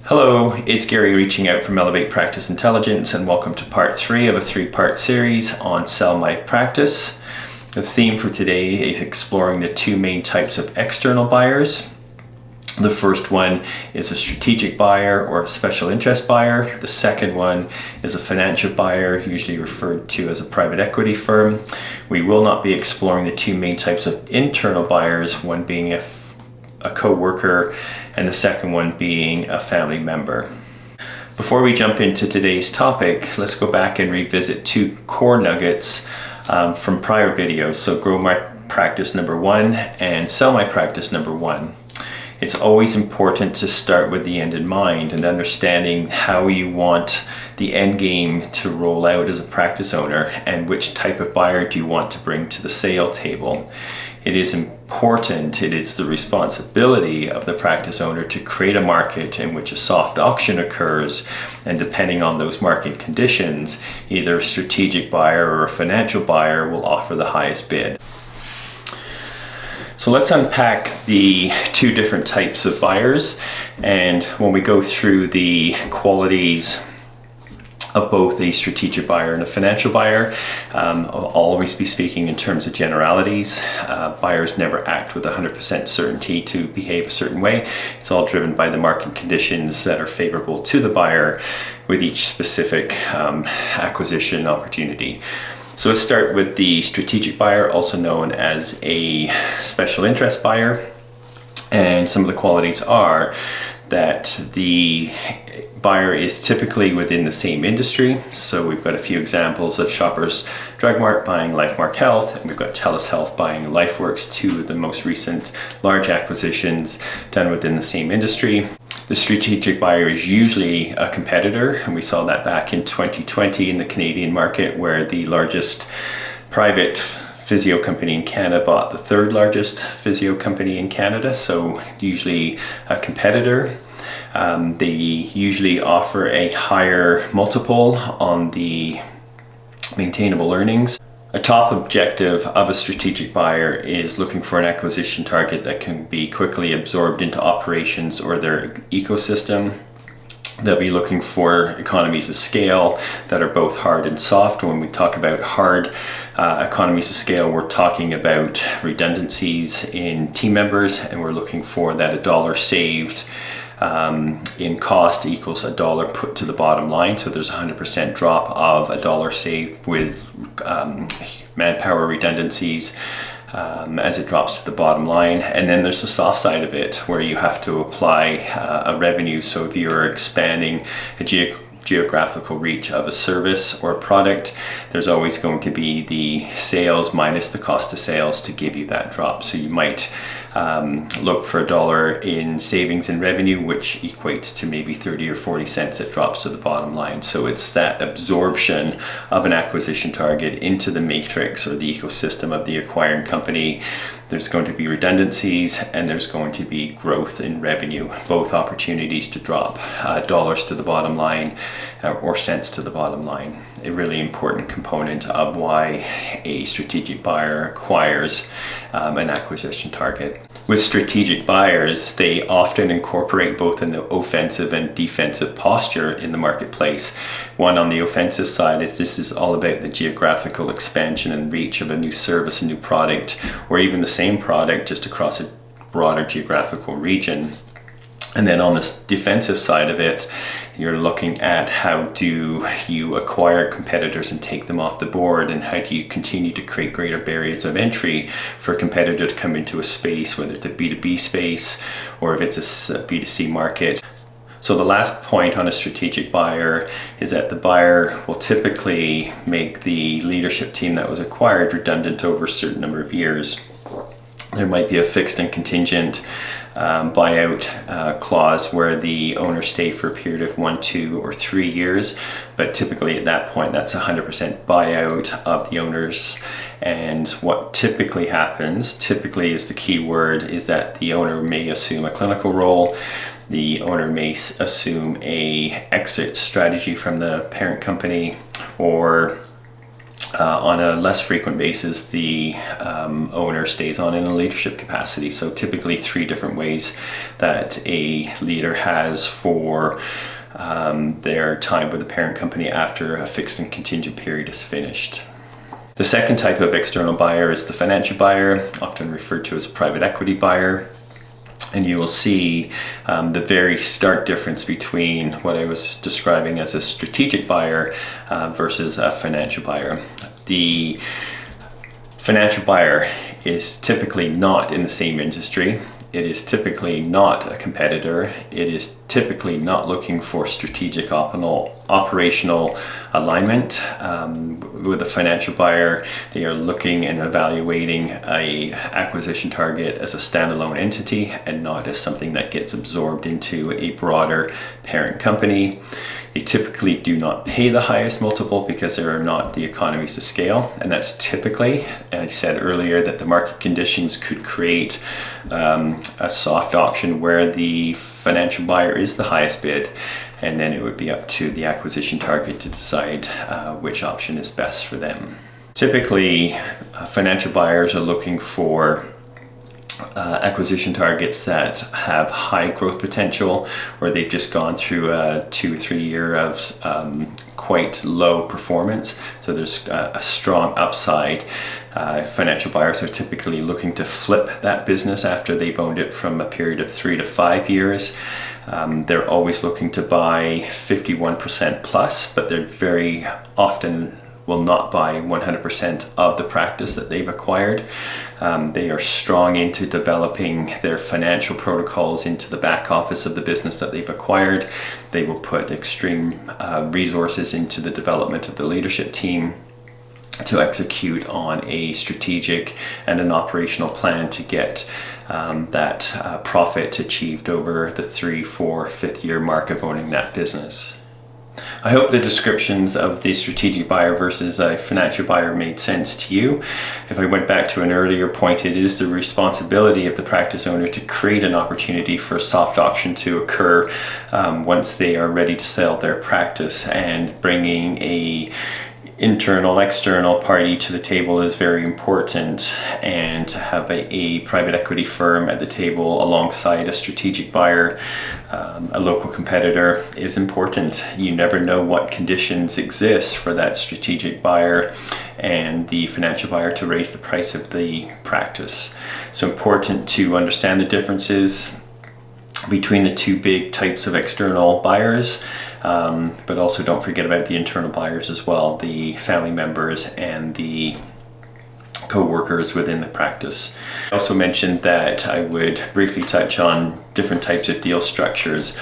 Hello, it's Gary reaching out from Elevate Practice Intelligence, and welcome to part 3 of a 3-part series on Sell My Practice. The theme for today is exploring the two main types of external buyers. The first one is a strategic buyer or a special interest buyer. The second one is a financial buyer, usually referred to as a private equity firm. We will not be exploring the two main types of internal buyers, one being a co-worker and the second one being a family member. Before we jump into today's topic, let's go back and revisit two core nuggets from prior videos. So Grow My Practice number 1 and Sell My Practice number 1. It's always important to start with the end in mind and understanding how you want the end game to roll out as a practice owner and which type of buyer do you want to bring to the sale table. It is important, it is the responsibility of the practice owner to create a market in which a soft auction occurs, and depending on those market conditions, either a strategic buyer or a financial buyer will offer the highest bid. So let's unpack the two different types of buyers, and when we go through the qualities of both a strategic buyer and a financial buyer, I'll always be speaking in terms of generalities. Buyers never act with 100% certainty to behave a certain way. It's all driven by the market conditions that are favorable to the buyer with each specific acquisition opportunity. So let's start with the strategic buyer, also known as a special interest buyer. And some of the qualities are that the buyer is typically within the same industry. So we've got a few examples of Shoppers Drug Mart buying Lifemark Health, and we've got TELUS Health buying LifeWorks, two of the most recent large acquisitions done within the same industry. The strategic buyer is usually a competitor, and we saw that back in 2020 in the Canadian market, where the largest private physio company in Canada bought the third largest physio company in Canada, so usually a competitor. They usually offer a higher multiple on the maintainable earnings. A top objective of a strategic buyer is looking for an acquisition target that can be quickly absorbed into operations or their ecosystem. They'll be looking for economies of scale that are both hard and soft. When we talk about hard economies of scale, we're talking about redundancies in team members, and we're looking for that $1 saved in cost equals $1 put to the bottom line. So there's a 100% drop of $1 saved with manpower redundancies as it drops to the bottom line. And then there's the soft side of it, where you have to apply a revenue. So if you're expanding a geographical reach of a service or a product, there's always going to be the sales minus the cost of sales to give you that drop. So you might look for $1 in savings in revenue, which equates to maybe 30 or 40 cents that drops to the bottom line. So it's that absorption of an acquisition target into the matrix or the ecosystem of the acquiring company. There's going to be redundancies and there's going to be growth in revenue, both opportunities to drop dollars to the bottom line or cents to the bottom line. A really important component of why a strategic buyer acquires an acquisition target. With strategic buyers, they often incorporate both an offensive and defensive posture in the marketplace. One, on the offensive side, this is all about the geographical expansion and reach of a new service, a new product, or even the same product just across a broader geographical region. And then on the defensive side of it, you're looking at how do you acquire competitors and take them off the board, and how do you continue to create greater barriers of entry for a competitor to come into a space, whether it's a B2B space or if it's a B2C market. So the last point on a strategic buyer is that the buyer will typically make the leadership team that was acquired redundant over a certain number of years. There might be a fixed and contingent buyout clause where the owners stay for a period of 1, 2, or 3 years, but typically at that point that's 100% buyout of the owners. And what typically happens, typically is the key word, is that the owner may assume a clinical role, the owner may assume a exit strategy from the parent company, or On a less frequent basis, the owner stays on in a leadership capacity. So typically 3 different ways that a leader has for their time with the parent company after a fixed and contingent period is finished. The second type of external buyer is the financial buyer, often referred to as a private equity buyer. And you will see the very stark difference between what I was describing as a strategic buyer versus a financial buyer. The financial buyer is typically not in the same industry. It is typically not a competitor. It is typically not looking for strategic operational alignment. With a financial buyer, they are looking and evaluating a acquisition target as a standalone entity and not as something that gets absorbed into a broader parent company. They typically do not pay the highest multiple because there are not the economies of scale, and that's typically, I said earlier, that the market conditions could create a soft auction where the financial buyer is the highest bid, and then it would be up to the acquisition target to decide which option is best for them. Typically, financial buyers are looking for acquisition targets that have high growth potential, or they've just gone through a 2 or 3 year of quite low performance, so there's a strong upside. Financial buyers are typically looking to flip that business after they've owned it from a period of 3 to 5 years. They're always looking to buy 51% plus, but they're very often will not buy 100% of the practice that they've acquired. They are strong into developing their financial protocols into the back office of the business that they've acquired. They will put extreme resources into the development of the leadership team to execute on a strategic and an operational plan to get that profit achieved over the 3, 4, 5th year mark of owning that business. I hope the descriptions of the strategic buyer versus a financial buyer made sense to you. If I went back to an earlier point, it is the responsibility of the practice owner to create an opportunity for a soft auction to occur once they are ready to sell their practice, and bringing a internal, external party to the table is very important, and to have a private equity firm at the table alongside a strategic buyer, a local competitor, is important. You never know what conditions exist for that strategic buyer and the financial buyer to raise the price of the practice. So important to understand the differences between the 2 big types of external buyers, but also don't forget about the internal buyers as well, the family members and the co-workers within the practice. I also mentioned that I would briefly touch on different types of deal structures,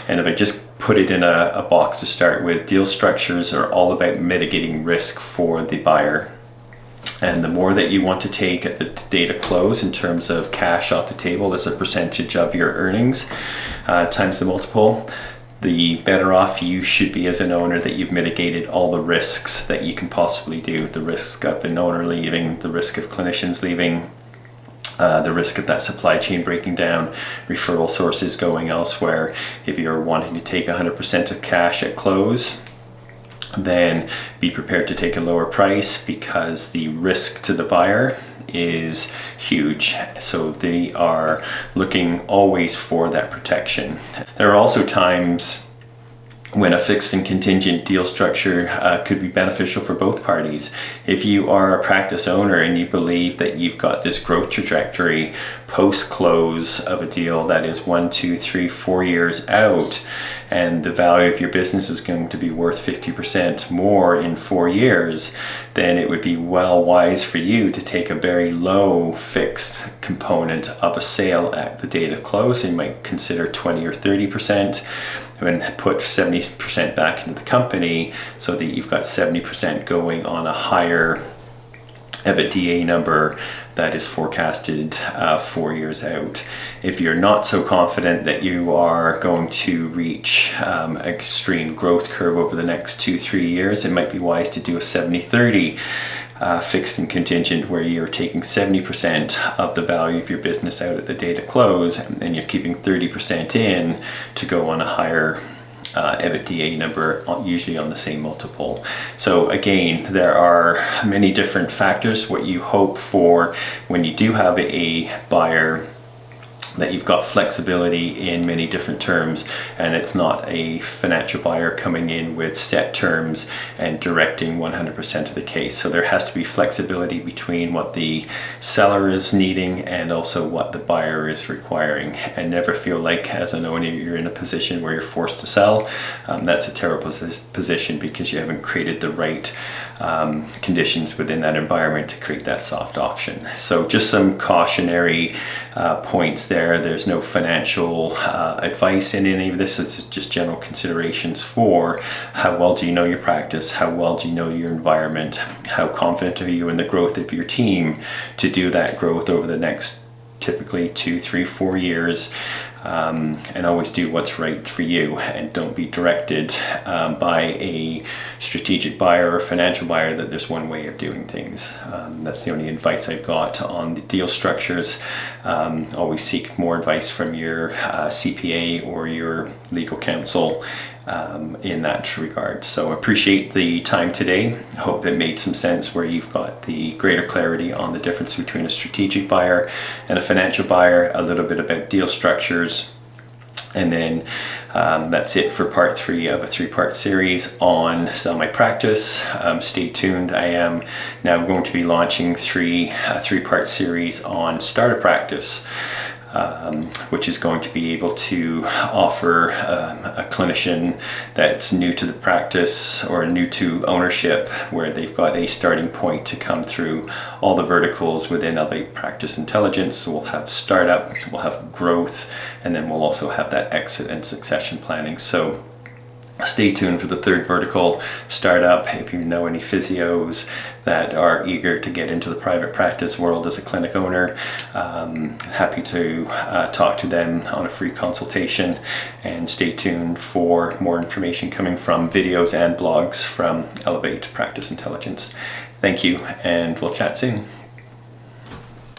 and if I just put it in a box to start with, deal structures are all about mitigating risk for the buyer. And the more that you want to take at the date of close in terms of cash off the table as a percentage of your earnings times the multiple, the better off you should be as an owner, that you've mitigated all the risks that you can possibly do. The risk of an owner leaving, the risk of clinicians leaving, the risk of that supply chain breaking down, referral sources going elsewhere. If you're wanting to take 100% of cash at close, then be prepared to take a lower price, because the risk to the buyer is huge. So they are looking always for that protection. There are also times when a fixed and contingent deal structure could be beneficial for both parties. If you are a practice owner and you believe that you've got this growth trajectory post-close of a deal that is 1, 2, 3, 4 years out, and the value of your business is going to be worth 50% more in 4 years, then it would be well wise for you to take a very low fixed component of a sale at the date of close. So you might consider 20 or 30%, and put 70% back into the company, so that you've got 70% going on a higher EBITDA number that is forecasted 4 years out. If you're not so confident that you are going to reach extreme growth curve over the next 2-3 years, it might be wise to do a 70-30 fixed and contingent, where you're taking 70% of the value of your business out at the date of close, and you're keeping 30% in to go on a higher EBITDA number, usually on the same multiple. So again, there are many different factors. What you hope for when you do have a buyer, that you've got flexibility in many different terms, and it's not a financial buyer coming in with set terms and directing 100% of the case. So there has to be flexibility between what the seller is needing and also what the buyer is requiring, and never feel like as an owner you're in a position where you're forced to sell. That's a terrible position, because you haven't created the right conditions within that environment to create that soft auction. So just some cautionary points there. There's no financial advice in any of this. It's just general considerations for how well do you know your practice, how well do you know your environment, how confident are you in the growth of your team to do that growth over the next typically 2, 3, 4 years. And always do what's right for you, and don't be directed by a strategic buyer or financial buyer that there's one way of doing things. That's the only advice I've got on the deal structures. Always seek more advice from your CPA or your legal counsel in that regard. So appreciate the time today. I hope that made some sense, where you've got the greater clarity on the difference between a strategic buyer and a financial buyer, a little bit about deal structures. And then that's it for part 3 of a 3-part series on Sell My Practice. Stay tuned. I am now going to be launching a 3-part series on Start a Practice, which is going to be able to offer a clinician that's new to the practice or new to ownership, where they've got a starting point to come through all the verticals within Elevate Practice Intelligence. So we'll have startup, we'll have growth, and then we'll also have that exit and succession planning. So stay tuned for the 3rd vertical, startup. If you know any physios that are eager to get into the private practice world as a clinic owner, happy to talk to them on a free consultation. And stay tuned for more information coming from videos and blogs from Elevate Practice Intelligence. Thank you, and we'll chat soon.